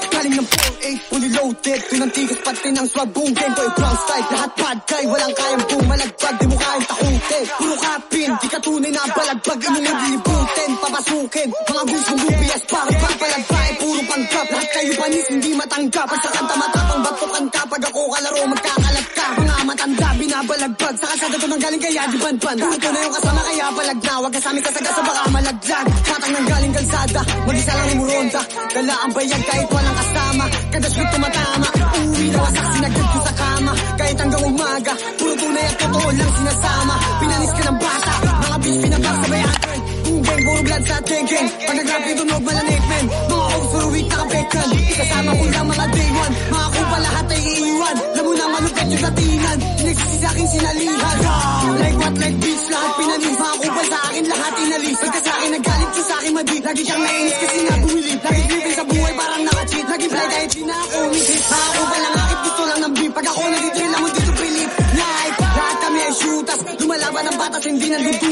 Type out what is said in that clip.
Galing ng 4-8, fully loaded. Pinantigas pati ng swag, boom game ko brown style. Lahat bad guy, walang kayang bumalagpag. Di mo kayang takutin, puro kapin. Di ka tunay na balagbag, imo maglilibutin. Papasukin, mga gusto mong lubias. Bakit ba palagpain, puro panggap. Lahat kayo panis, hindi matanggap. Pag sa kanta matapang, bagtukan ka. Pag ako kalaro, magkakalat ka. Mga matanda, binabalagbag. Sa kasada ko nang galing kaya di banban. Puro ko na yung kasama kaya balag na. Wag kasami kasagasa baka malaglag. Patang nang galing kalsada, mag-isa lang umuronda. Dala ang bayan kahit walang kasama. Kada sweet tumatama, uuwi na wasak sinagad ko sa kama. Kahit hanggang umaga, puro tunay at totoo lang sinasama. Pinanis ka ng bata, mga bitch pinabagsabayan. Boom gang, puro blood sa thinking. Pag nag-rap yung tunog malanit men. Mga hoes puro week nakabekan. Kasama ko lang mga day one. Mga kupa lahat ay iiwan. Lamo na malupit yung latinan. Pinagsisi sa akin sinalihan. Like what like bitch, lahat pinanis. Mga kupa sa akin lahat inalis. Pagka sa akin nagalit yung sa akin madi. Lagi kang nainis kasi nga bumili. Lagi living sa buhay parang naka-cheat. Lagi fly kahit di na ako umisit. Mga kupa lang akit gusto lang ng beef. Pag ako nagtitril lang mo dito pilip. Life, lahat kami ay shooters. Lumalaban ng batas hindi nandito.